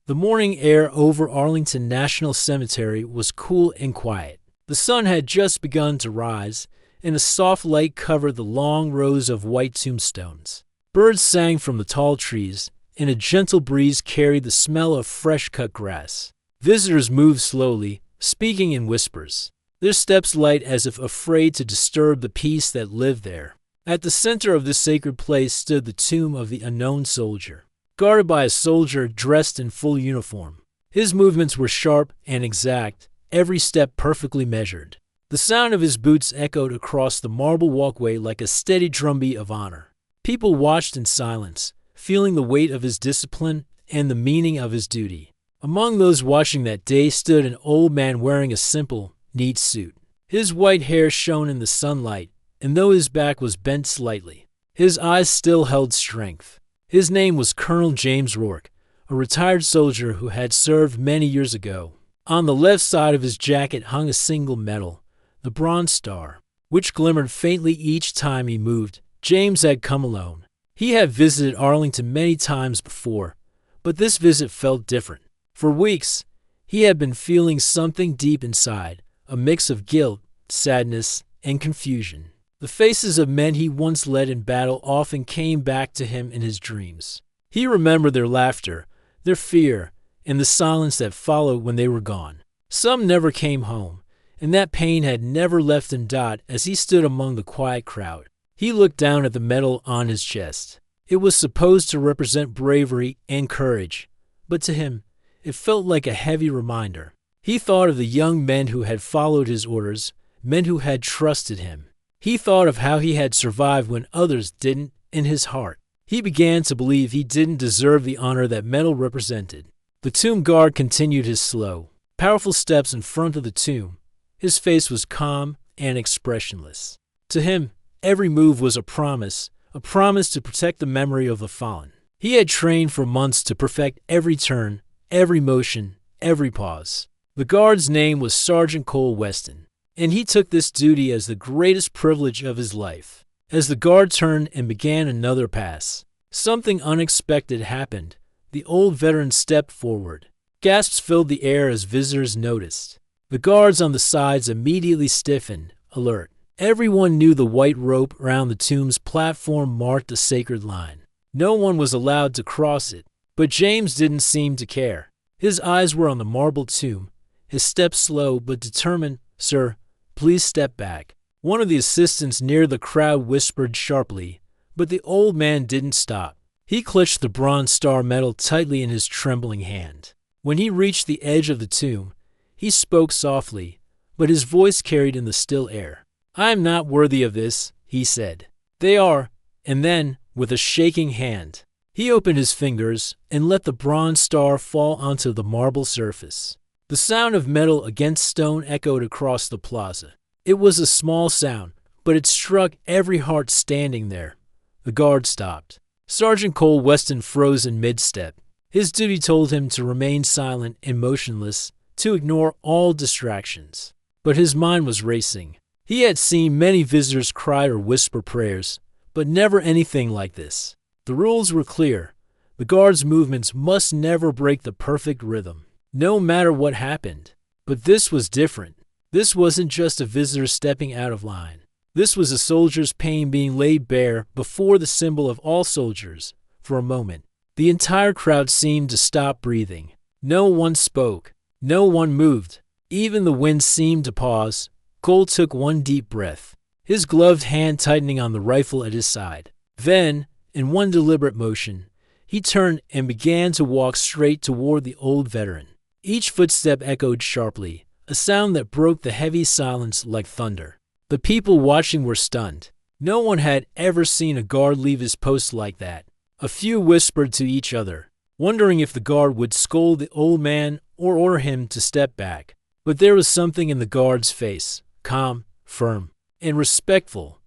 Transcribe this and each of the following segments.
The morning air over Arlington National Cemetery was cool and quiet. The sun had just begun to rise, and a soft light covered the long rows of white tombstones. Birds sang from the tall trees, and a gentle breeze carried the smell of fresh-cut grass. Visitors moved slowly, speaking in whispers, their steps light as if afraid to disturb the peace that lived there. At the center of this sacred place stood the tomb of the unknown soldier, guarded by a soldier dressed in full uniform. His movements were sharp and exact, every step perfectly measured. The sound of his boots echoed across the marble walkway like a steady drumbeat of honor. People watched in silence, feeling the weight of his discipline and the meaning of his duty. Among those watching that day stood an old man wearing a simple, neat suit. His white hair shone in the sunlight, and though his back was bent slightly, his eyes still held strength. His name was Colonel James Rourke, a retired soldier who had served many years ago. On the left side of his jacket hung a single medal, the Bronze Star, which glimmered faintly each time he moved. James had come alone. He had visited Arlington many times before, but this visit felt different. For weeks, he had been feeling something deep inside, a mix of guilt, sadness, and confusion. The faces of men he once led in battle often came back to him in his dreams. He remembered their laughter, their fear, and the silence that followed when they were gone. Some never came home, and that pain had never left him. As he stood among the quiet crowd, he looked down at the medal on his chest. It was supposed to represent bravery and courage, but to him, it felt like a heavy reminder. He thought of the young men who had followed his orders, men who had trusted him. He thought of how he had survived when others didn't. In his heart, he began to believe he didn't deserve the honor that medal represented. The tomb guard continued his slow, powerful steps in front of the tomb. His face was calm and expressionless. To him, every move was a promise to protect the memory of the fallen. He had trained for months to perfect every turn, every motion, every pause. The guard's name was Sergeant Cole Weston, and he took this duty as the greatest privilege of his life. As the guard turned and began another pass, something unexpected happened. The old veteran stepped forward. Gasps filled the air as visitors noticed. The guards on the sides immediately stiffened, alert. Everyone knew the white rope around the tomb's platform marked the sacred line. No one was allowed to cross it, but James didn't seem to care. His eyes were on the marble tomb, his steps slow but determined. "Sir, please step back." One of the assistants near the crowd whispered sharply, but the old man didn't stop. He clutched the Bronze Star medal tightly in his trembling hand. When he reached the edge of the tomb, he spoke softly, but his voice carried in the still air. "I am not worthy of this," he said. "They are." And then, with a shaking hand, he opened his fingers and let the Bronze Star fall onto the marble surface. The sound of metal against stone echoed across the plaza. It was a small sound, but it struck every heart standing there. The guard stopped. Sergeant Cole Weston froze in mid-step. His duty told him to remain silent and motionless, to ignore all distractions. But his mind was racing. He had seen many visitors cry or whisper prayers, but never anything like this. The rules were clear. The guard's movements must never break the perfect rhythm, no matter what happened. But this was different. This wasn't just a visitor stepping out of line. This was a soldier's pain being laid bare before the symbol of all soldiers. For a moment, the entire crowd seemed to stop breathing. No one spoke. No one moved. Even the wind seemed to pause. Cole took one deep breath, his gloved hand tightening on the rifle at his side. Then, in one deliberate motion, he turned and began to walk straight toward the old veteran. Each footstep echoed sharply, a sound that broke the heavy silence like thunder. The people watching were stunned. No one had ever seen a guard leave his post like that. A few whispered to each other, wondering if the guard would scold the old man or order him to step back. But there was something in the guard's face, calm, firm, and respectful,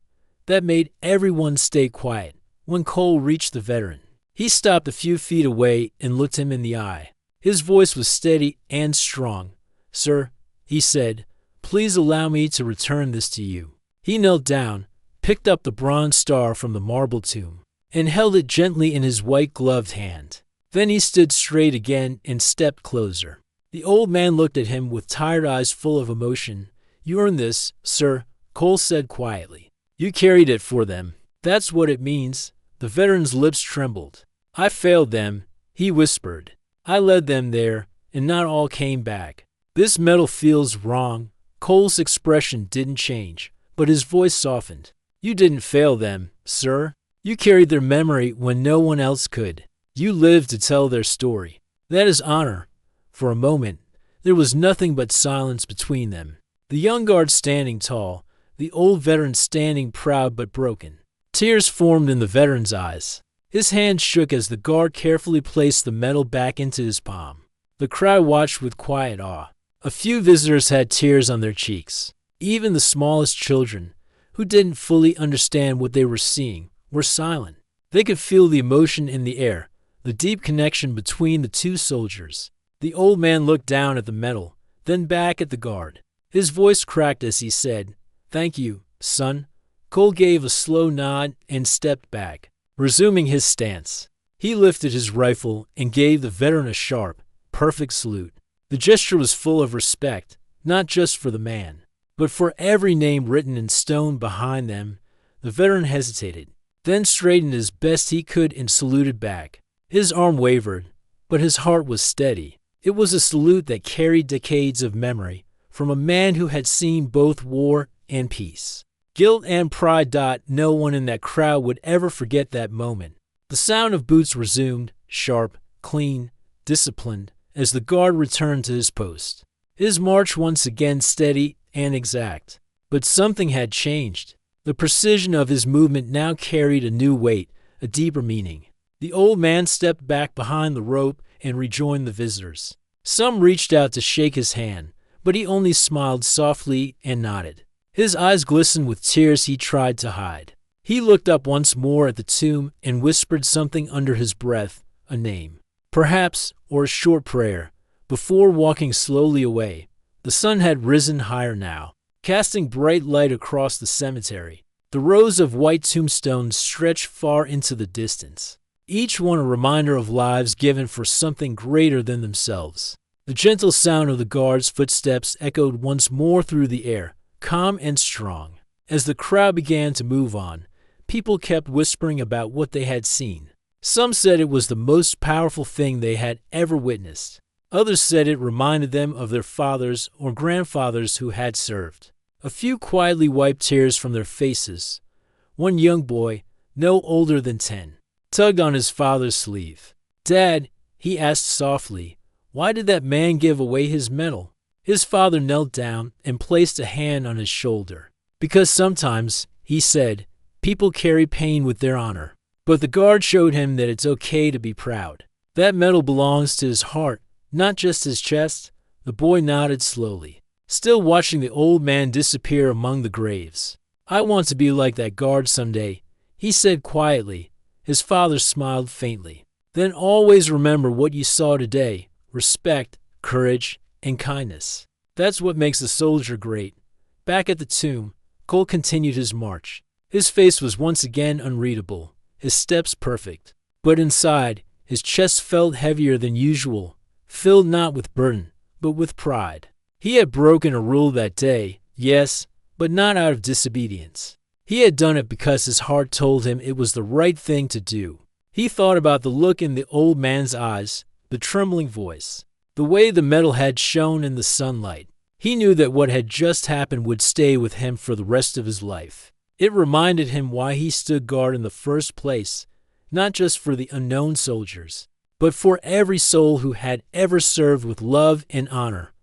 that made everyone stay quiet. When Cole reached the veteran, he stopped a few feet away and looked him in the eye. His voice was steady and strong. "Sir," he said, "please allow me to return this to you." He knelt down, picked up the Bronze Star from the marble tomb, and held it gently in his white-gloved hand. Then he stood straight again and stepped closer. The old man looked at him with tired eyes full of emotion. "You earned this, sir," Cole said quietly. "You carried it for them. That's what it means." The veteran's lips trembled. "I failed them," he whispered. "I led them there, and not all came back. This medal feels wrong." Cole's expression didn't change, but his voice softened. "You didn't fail them, sir. You carried their memory when no one else could. You lived to tell their story. That is honor." For a moment, there was nothing but silence between them. The young guard standing tall, the old veteran standing proud but broken. Tears formed in the veteran's eyes. His hand shook as the guard carefully placed the medal back into his palm. The crowd watched with quiet awe. A few visitors had tears on their cheeks. Even the smallest children, who didn't fully understand what they were seeing, were silent. They could feel the emotion in the air, the deep connection between the two soldiers. The old man looked down at the medal, then back at the guard. His voice cracked as he said, "Thank you, son." Cole gave a slow nod and stepped back, resuming his stance. He lifted his rifle and gave the veteran a sharp, perfect salute. The gesture was full of respect, not just for the man, but for every name written in stone behind them. The veteran hesitated, then straightened as best he could and saluted back. His arm wavered, but his heart was steady. It was a salute that carried decades of memory from a man who had seen both war and peace. Guilt and pride. No one in that crowd would ever forget that moment. The sound of boots resumed, sharp, clean, disciplined, as the guard returned to his post. His march once again steady and exact. But something had changed. The precision of his movement now carried a new weight, a deeper meaning. The old man stepped back behind the rope and rejoined the visitors. Some reached out to shake his hand, but he only smiled softly and nodded. His eyes glistened with tears he tried to hide. He looked up once more at the tomb and whispered something under his breath, a name, perhaps, or a short prayer, before walking slowly away. The sun had risen higher now, casting bright light across the cemetery. The rows of white tombstones stretched far into the distance, each one a reminder of lives given for something greater than themselves. The gentle sound of the guard's footsteps echoed once more through the air, calm and strong. As the crowd began to move on, people kept whispering about what they had seen. Some said it was the most powerful thing they had ever witnessed. Others said it reminded them of their fathers or grandfathers who had served. A few quietly wiped tears from their faces. One young boy, no older than 10, tugged on his father's sleeve. "Dad," he asked softly, "why did that man give away his medal?" His father knelt down and placed a hand on his shoulder. "Because sometimes," he said, "people carry pain with their honor." But the guard showed him that it's okay to be proud. That medal belongs to his heart, not just his chest. The boy nodded slowly, still watching the old man disappear among the graves. "I want to be like that guard someday," he said quietly. His father smiled faintly. "Then always remember what you saw today: respect, courage, and kindness. That's what makes a soldier great." Back at the tomb, Cole continued his march. His face was once again unreadable, his steps perfect. But inside, his chest felt heavier than usual, filled not with burden, but with pride. He had broken a rule that day, yes, but not out of disobedience. He had done it because his heart told him it was the right thing to do. He thought about the look in the old man's eyes, the trembling voice, the way the medal had shone in the sunlight. He knew that what had just happened would stay with him for the rest of his life. It reminded him why he stood guard in the first place, not just for the unknown soldiers, but for every soul who had ever served with love and honor.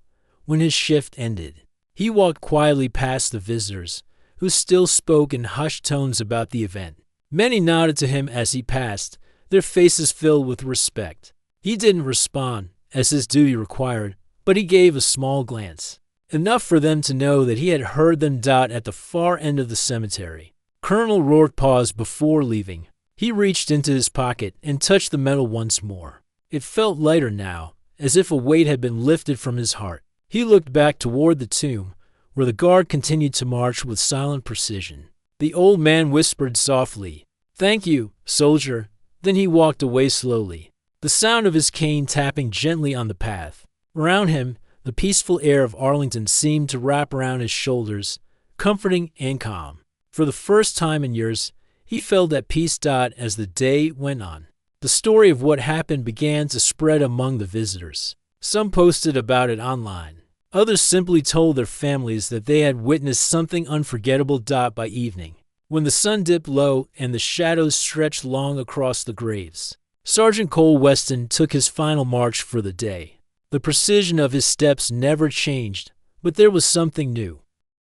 When his shift ended, he walked quietly past the visitors, who still spoke in hushed tones about the event. Many nodded to him as he passed, their faces filled with respect. He didn't respond, as his duty required, but he gave a small glance, enough for them to know that he had heard them dot at the far end of the cemetery. Colonel Rourke paused before leaving. He reached into his pocket and touched the medal once more. It felt lighter now, as if a weight had been lifted from his heart. He looked back toward the tomb, where the guard continued to march with silent precision. The old man whispered softly, "Thank you, soldier." Then he walked away slowly. the sound of his cane tapping gently on the path. Around him, the peaceful air of Arlington seemed to wrap around his shoulders, comforting and calm. For the first time in years, he felt at peace. As the day went on, the story of what happened began to spread among the visitors. Some posted about it online. Others simply told their families that they had witnessed something unforgettable. By evening, when the sun dipped low and the shadows stretched long across the graves, Sergeant Cole Weston took his final march for the day. The precision of his steps never changed, but there was something new.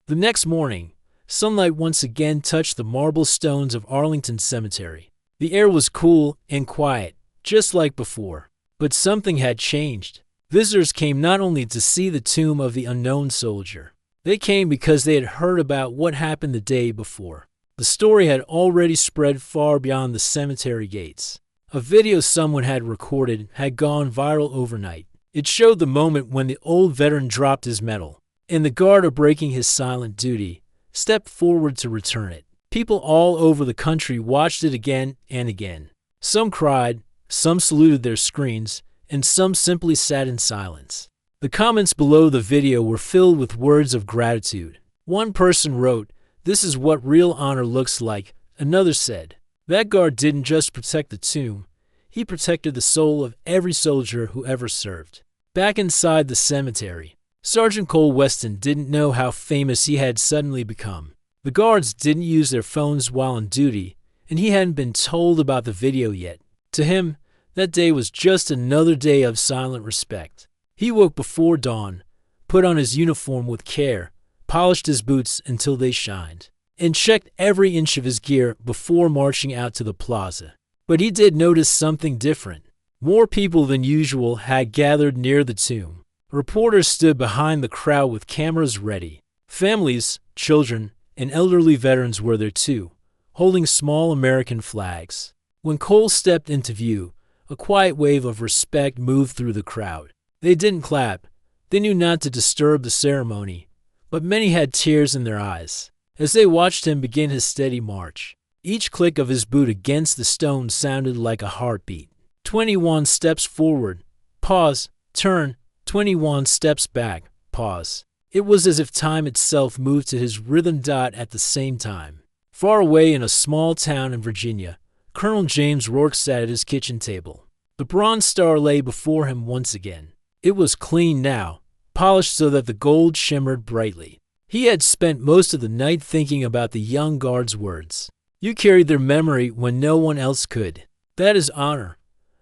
The next morning, sunlight once again touched the marble stones of Arlington Cemetery. The air was cool and quiet, just like before. But something had changed. Visitors came not only to see the tomb of the unknown soldier. They came because they had heard about what happened the day before. The story had already spread far beyond the cemetery gates. A video someone had recorded had gone viral overnight. It showed the moment when the old veteran dropped his medal, and the guard, breaking his silent duty, stepped forward to return it. People all over the country watched it again and again. Some cried, some saluted their screens, and some simply sat in silence. The comments below the video were filled with words of gratitude. One person wrote, "This is what real honor looks like." Another said, "That guard didn't just protect the tomb, he protected the soul of every soldier who ever served." Back inside the cemetery, Sergeant Cole Weston didn't know how famous he had suddenly become. The guards didn't use their phones while on duty, and he hadn't been told about the video yet. To him, that day was just another day of silent respect. He woke before dawn, put on his uniform with care, polished his boots until they shined, and checked every inch of his gear before marching out to the plaza. But he did notice something different. More people than usual had gathered near the tomb. Reporters stood behind the crowd with cameras ready. Families, children, and elderly veterans were there too, holding small American flags. When Cole stepped into view, a quiet wave of respect moved through the crowd. They didn't clap. They knew not to disturb the ceremony, but many had tears in their eyes as they watched him begin his steady march. Each click of his boot against the stone sounded like a heartbeat. 21 steps forward, pause, turn, 21 steps back, pause. It was as if time itself moved to his rhythm. At the same time, far away in a small town in Virginia, Colonel James Rourke sat at his kitchen table. The Bronze Star lay before him once again. It was clean now, polished so that the gold shimmered brightly. He had spent most of the night thinking about the young guard's words. "You carried their memory when no one else could. That is honor."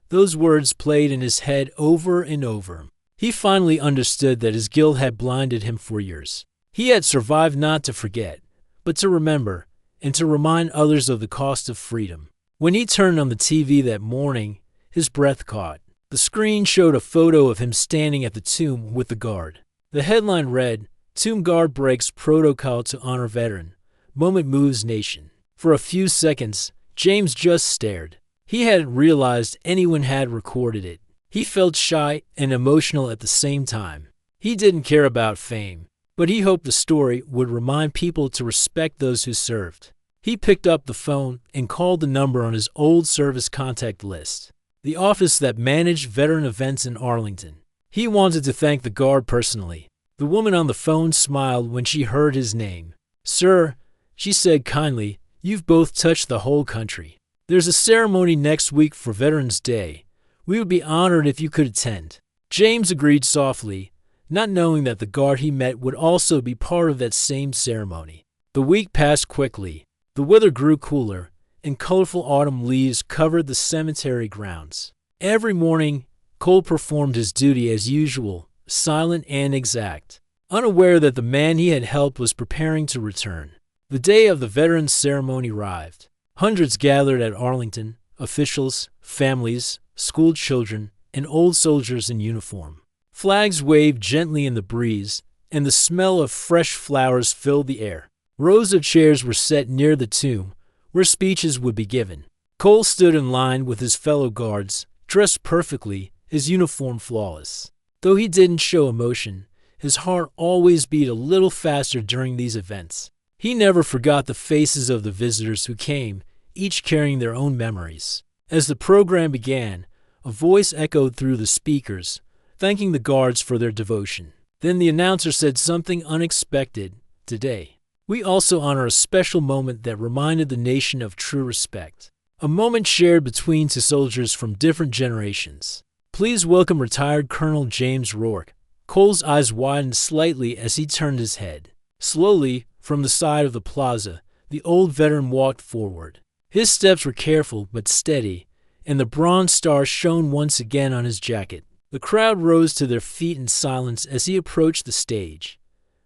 Those words played in his head over and over. He finally understood that his guilt had blinded him for years. He had survived not to forget, but to remember, and to remind others of the cost of freedom. When he turned on the TV that morning, his breath caught. The screen showed a photo of him standing at the tomb with the guard. The headline read, "Tomb Guard Breaks Protocol to Honor Veteran. Moment Moves Nation." For a few seconds, James just stared. He hadn't realized anyone had recorded it. He felt shy and emotional at the same time. He didn't care about fame, but he hoped the story would remind people to respect those who served. He picked up the phone and called the number on his old service contact list, the office that managed veteran events in Arlington. He wanted to thank the guard personally. The woman on the phone smiled when she heard his name. "Sir," she said kindly, "you've both touched the whole country. There's a ceremony next week for Veterans Day. We would be honored if you could attend." James agreed softly, not knowing that the guard he met would also be part of that same ceremony. The week passed quickly. The weather grew cooler, and colorful autumn leaves covered the cemetery grounds. Every morning, Cole performed his duty as usual, silent and exact, unaware that the man he had helped was preparing to return. The day of the veterans' ceremony arrived. Hundreds gathered at Arlington, officials, families, school children, and old soldiers in uniform. Flags waved gently in the breeze, and the smell of fresh flowers filled the air. Rows of chairs were set near the tomb, where speeches would be given. Cole stood in line with his fellow guards, dressed perfectly, his uniform flawless. Though he didn't show emotion, his heart always beat a little faster during these events. He never forgot the faces of the visitors who came, each carrying their own memories. As the program began, A voice echoed through the speakers, thanking the guards for their devotion. Then the announcer said something unexpected. Today, we also honor a special moment that reminded the nation of true respect. A moment shared between two soldiers from different generations. Please welcome retired Colonel James Rourke. Cole's eyes widened slightly as he turned his head. Slowly, from the side of the plaza, the old veteran walked forward. His steps were careful but steady, and the bronze star shone once again on his jacket. The crowd rose to their feet in silence as he approached the stage.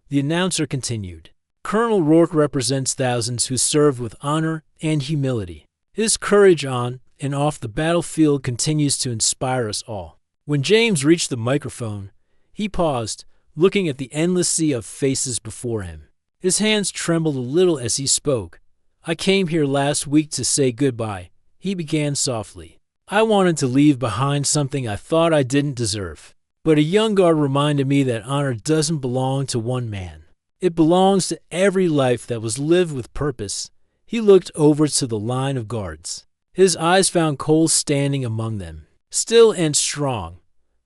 The announcer continued. Colonel Rourke represents thousands who served with honor and humility. His courage on and off the battlefield continues to inspire us all. When James reached the microphone, he paused, looking at the endless sea of faces before him. His hands trembled a little as he spoke. I came here last week to say goodbye, he began softly. I wanted to leave behind something I thought I didn't deserve. But a young guard reminded me that honor doesn't belong to one man. It belongs to every life that was lived with purpose. He looked over to the line of guards. His eyes found Cole standing among them, still and strong.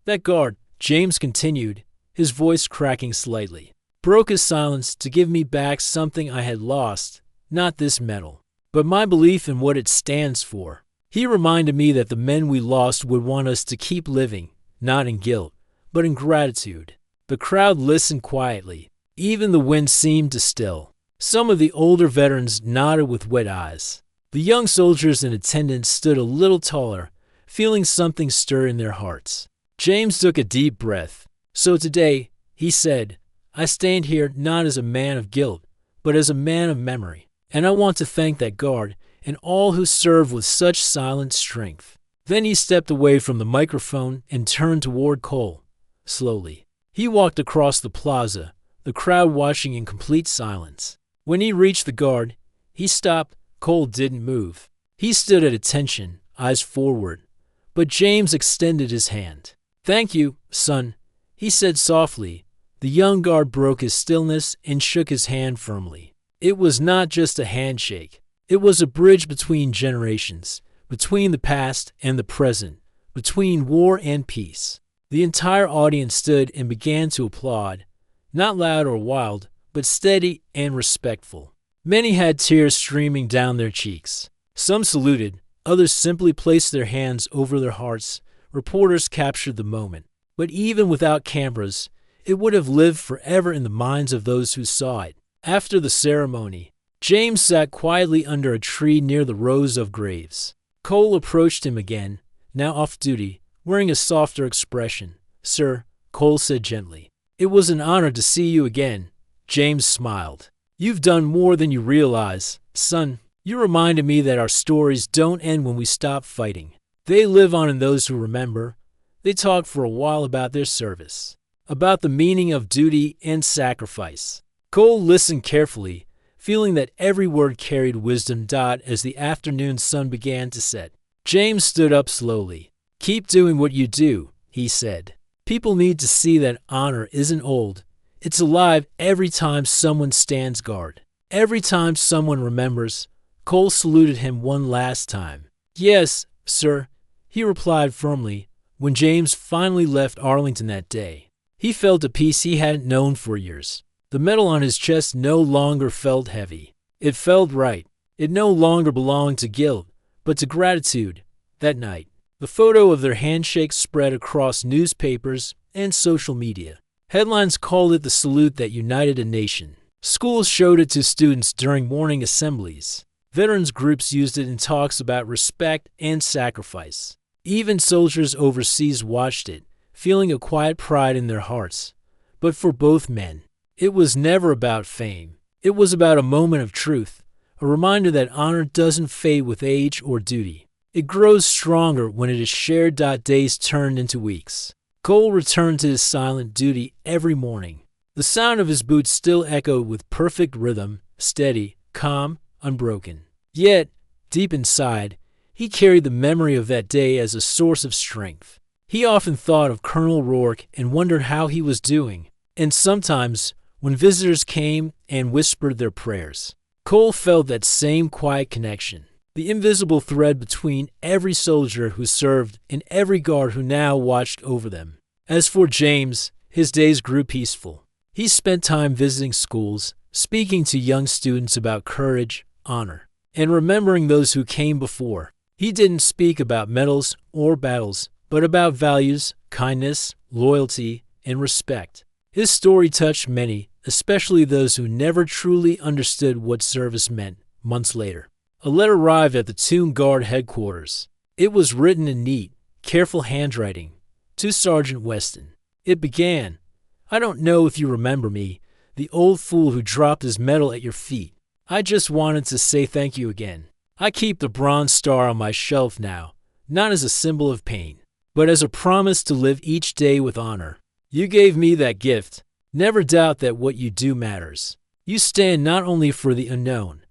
That guard, James continued, his voice cracking slightly, broke his silence to give me back something I had lost, not this medal, but my belief in what it stands for. He reminded me that the men we lost would want us to keep living, not in guilt, but in gratitude. The crowd listened quietly. Even the wind seemed to still. Some of the older veterans nodded with wet eyes. The young soldiers in attendance stood a little taller, feeling something stir in their hearts. James took a deep breath. So today, he said, I stand here not as a man of guilt, but as a man of memory. And I want to thank that guard and all who served with such silent strength. Then he stepped away from the microphone and turned toward Cole. Slowly, he walked across the plaza, the crowd watching in complete silence. When he reached the guard, he stopped. Cole didn't move. He stood at attention, eyes forward. But James extended his hand. Thank you, son, he said softly. The young guard broke his stillness and shook his hand firmly. It was not just a handshake. It was a bridge between generations, between the past and the present, between war and peace. The entire audience stood and began to applaud, not loud or wild, but steady and respectful. Many had tears streaming down their cheeks. Some saluted, others simply placed their hands over their hearts. Reporters captured the moment. But even without cameras, it would have lived forever in the minds of those who saw it. After the ceremony, James sat quietly under a tree near the rows of graves. Cole approached him again, now off duty, wearing a softer expression. Sir, Cole said gently. It was an honor to see you again. James smiled. You've done more than you realize, son. You reminded me that our stories don't end when we stop fighting. They live on in those who remember. They talk for a while about their service, about the meaning of duty and sacrifice. Cole listened carefully, feeling that every word carried wisdom. As the afternoon sun began to set, James stood up slowly. Keep doing what you do, he said. People need to see that honor isn't old. It's alive every time someone stands guard. Every time someone remembers. Cole saluted him one last time. Yes, sir, he replied firmly. When James finally left Arlington that day, he felt a peace he hadn't known for years. The medal on his chest no longer felt heavy. It felt right. It no longer belonged to guilt, but to gratitude. That night, the photo of their handshake spread across newspapers and social media. Headlines called it the salute that united a nation. Schools showed it to students during morning assemblies. Veterans groups used it in talks about respect and sacrifice. Even soldiers overseas watched it, feeling a quiet pride in their hearts. But for both men, it was never about fame. It was about a moment of truth, a reminder that honor doesn't fade with age or duty. It grows stronger when it is shared. Days turned into weeks. Cole returned to his silent duty every morning. The sound of his boots still echoed with perfect rhythm, steady, calm, unbroken. Yet, deep inside, he carried the memory of that day as a source of strength. He often thought of Colonel Rourke and wondered how he was doing. And sometimes, when visitors came and whispered their prayers, Cole felt that same quiet connection. the invisible thread between every soldier who served and every guard who now watched over them. As for James, his days grew peaceful. He spent time visiting schools, speaking to young students about courage, honor, and remembering those who came before. He didn't speak about medals or battles, but about values, kindness, loyalty, and respect. His story touched many, especially those who never truly understood what service meant. Months later, a letter arrived at the Tomb Guard headquarters. It was written in neat, careful handwriting to Sergeant Weston. It began, "I don't know if you remember me, the old fool who dropped his medal at your feet. I just wanted to say thank you again. I keep the Bronze Star on my shelf now, not as a symbol of pain, but as a promise to live each day with honor. You gave me that gift. Never doubt that what you do matters. You stand not only for the unknown,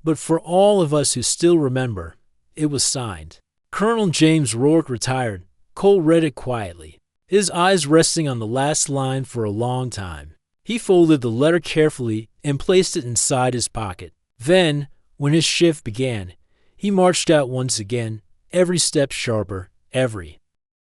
but for all of us who still remember." It was signed. Colonel James Rourke retired. Cole read it quietly, his eyes resting on the last line for a long time. He folded the letter carefully and placed it inside his pocket. Then, when his shift began, he marched out once again, every step sharper, every